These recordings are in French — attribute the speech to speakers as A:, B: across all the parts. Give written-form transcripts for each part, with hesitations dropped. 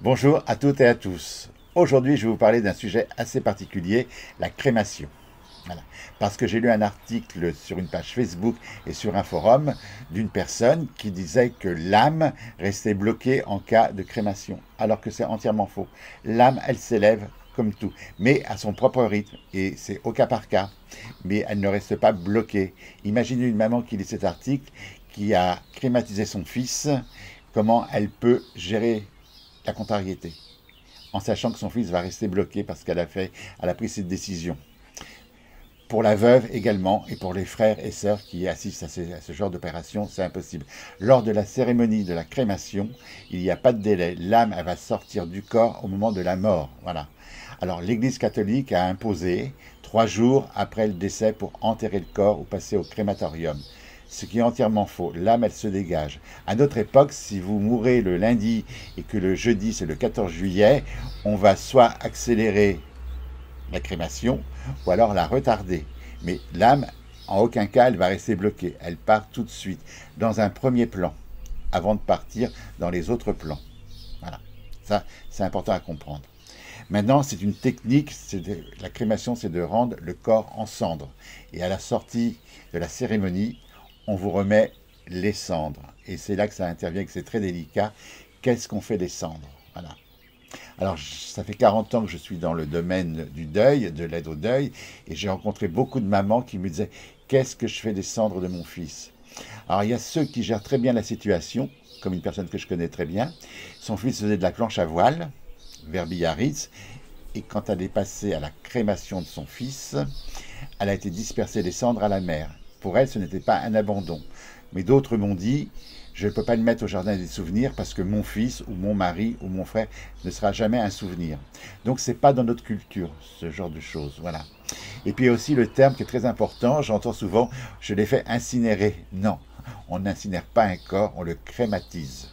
A: Bonjour à toutes et à tous. Aujourd'hui, je vais vous parler d'un sujet assez particulier, la crémation. Voilà. Parce que j'ai lu un article sur une page Facebook et sur un forum d'une personne qui disait que l'âme restait bloquée en cas de crémation, alors que c'est entièrement faux. L'âme, elle s'élève comme tout, mais à son propre rythme, et c'est au cas par cas, mais elle ne reste pas bloquée. Imaginez une maman qui lit cet article, qui a crématisé son fils, comment elle peut gérer la contrariété, en sachant que son fils va rester bloqué parce elle a pris cette décision. Pour la veuve également, et pour les frères et sœurs qui assistent à ce genre d'opération, c'est impossible. Lors de la cérémonie de la crémation, il n'y a pas de délai. L'âme, elle va sortir du corps au moment de la mort. Voilà. Alors, l'Église catholique a imposé 3 jours après le décès pour enterrer le corps ou passer au crématorium. Ce qui est entièrement faux. L'âme, elle se dégage. À notre époque, si vous mourrez le lundi et que le jeudi, c'est le 14 juillet, on va soit accélérer la crémation ou alors la retarder. Mais l'âme, en aucun cas, elle va rester bloquée. Elle part tout de suite, dans un premier plan, avant de partir dans les autres plans. Voilà. Ça, c'est important à comprendre. Maintenant, c'est une technique, la crémation, c'est de rendre le corps en cendres. Et à la sortie de la cérémonie, on vous remet les cendres. Et c'est là que ça intervient, que c'est très délicat. Qu'est-ce qu'on fait des cendres? Voilà. Alors, ça fait 40 ans que je suis dans le domaine du deuil, de l'aide au deuil, et j'ai rencontré beaucoup de mamans qui me disaient « Qu'est-ce que je fais des cendres de mon fils ?» Alors, il y a ceux qui gèrent très bien la situation, comme une personne que je connais très bien. Son fils faisait de la planche à voile, vers Biarritz, et quand elle est passée à la crémation de son fils, elle a été dispersée des cendres à la mer. Pour elle, ce n'était pas un abandon. Mais d'autres m'ont dit, je ne peux pas le mettre au jardin des souvenirs parce que mon fils ou mon mari ou mon frère ne sera jamais un souvenir. Donc c'est pas dans notre culture, ce genre de choses. Voilà. Et puis aussi le terme qui est très important, j'entends souvent, je l'ai fait incinérer. Non, on n'incinère pas un corps, on le crématise.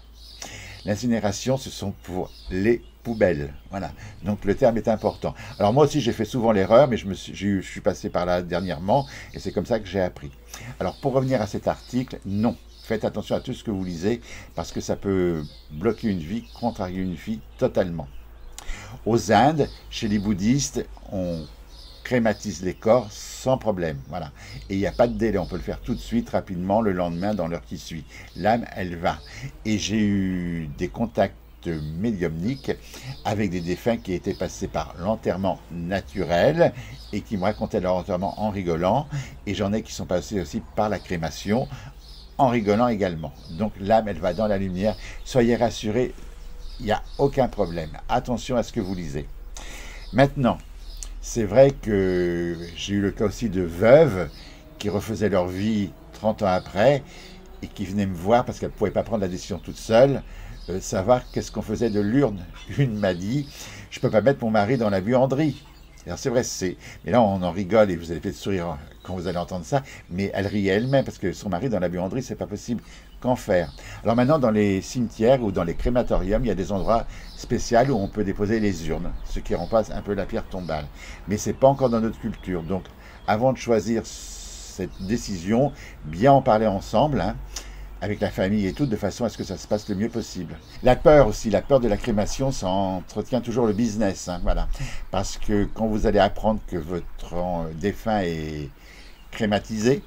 A: L'incinération, ce sont pour les poubelles. Voilà. Donc le terme est important. Alors moi aussi, j'ai fait souvent l'erreur, mais je suis passé par là dernièrement, et c'est comme ça que j'ai appris. Alors pour revenir à cet article, non. Faites attention à tout ce que vous lisez, parce que ça peut bloquer une vie, contrarier une vie totalement. Aux Indes, chez les bouddhistes, on crématise les corps sans problème. Voilà. Et il n'y a pas de délai, on peut le faire tout de suite, rapidement, le lendemain, dans l'heure qui suit. L'âme, elle va. Et j'ai eu des contacts médiumniques avec des défunts qui étaient passés par l'enterrement naturel et qui me racontaient leur enterrement en rigolant. Et j'en ai qui sont passés aussi par la crémation en rigolant également. Donc l'âme, elle va dans la lumière. Soyez rassurés, il n'y a aucun problème. Attention à ce que vous lisez. Maintenant, c'est vrai que j'ai eu le cas aussi de veuves qui refaisaient leur vie 30 ans après et qui venaient me voir parce qu'elles ne pouvaient pas prendre la décision toute seule, savoir qu'est-ce qu'on faisait de l'urne. Une m'a dit, je ne peux pas mettre mon mari dans la buanderie. Alors c'est vrai, mais là on en rigole et vous allez peut-être sourire quand vous allez entendre ça, mais elle riait elle-même parce que son mari dans la buanderie, c'est pas possible. Qu'en faire? Alors maintenant, dans les cimetières ou dans les crématoriums, il y a des endroits spéciaux où on peut déposer les urnes, ce qui remplace un peu la pierre tombale. Mais c'est pas encore dans notre culture. Donc avant de choisir cette décision, bien en parler ensemble, hein, avec la famille et tout, de façon à ce que ça se passe le mieux possible. La peur aussi, la peur de la crémation, ça entretient toujours le business, hein, voilà. Parce que quand vous allez apprendre que votre défunt est crématisé,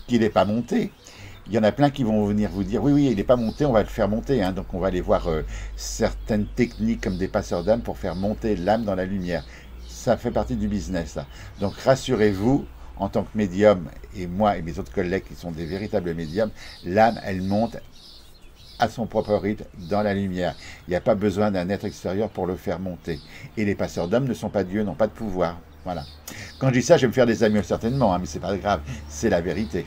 A: qu'il n'est pas monté, il y en a plein qui vont venir vous dire, oui, oui, il n'est pas monté, on va le faire monter, hein. Donc on va aller voir certaines techniques comme des passeurs d'âme pour faire monter l'âme dans la lumière. Ça fait partie du business, là. Donc rassurez-vous, en tant que médium, et moi et mes autres collègues qui sont des véritables médiums, l'âme, elle monte à son propre rythme dans la lumière. Il n'y a pas besoin d'un être extérieur pour le faire monter. Et les passeurs d'âme ne sont pas Dieu, n'ont pas de pouvoir. Voilà. Quand je dis ça, je vais me faire des amis certainement, hein, mais c'est pas grave, c'est la vérité.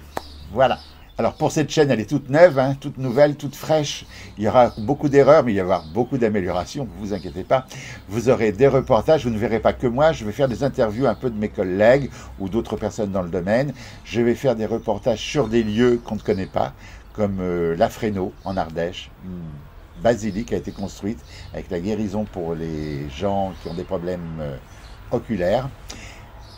A: Voilà. Alors pour cette chaîne, elle est toute neuve, hein, toute nouvelle, toute fraîche. Il y aura beaucoup d'erreurs, mais il va y avoir beaucoup d'améliorations, ne vous inquiétez pas. Vous aurez des reportages, vous ne verrez pas que moi, je vais faire des interviews un peu de mes collègues ou d'autres personnes dans le domaine. Je vais faire des reportages sur des lieux qu'on ne connaît pas, comme la Fresno en Ardèche, une basilique a été construite avec la guérison pour les gens qui ont des problèmes oculaires.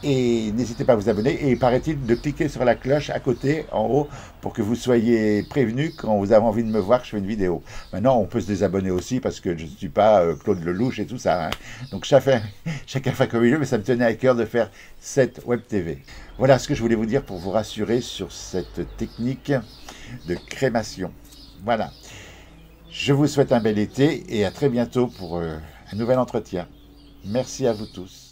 A: Et n'hésitez pas à vous abonner. Et paraît-il de cliquer sur la cloche à côté, en haut, pour que vous soyez prévenus quand vous avez envie de me voir que je fais une vidéo. Maintenant, on peut se désabonner aussi parce que je ne suis pas Claude Lelouch et tout ça. Hein. Donc chacun fait comme il veut, mais ça me tenait à cœur de faire cette web TV. Voilà ce que je voulais vous dire pour vous rassurer sur cette technique de crémation. Voilà. Je vous souhaite un bel été et à très bientôt pour un nouvel entretien. Merci à vous tous.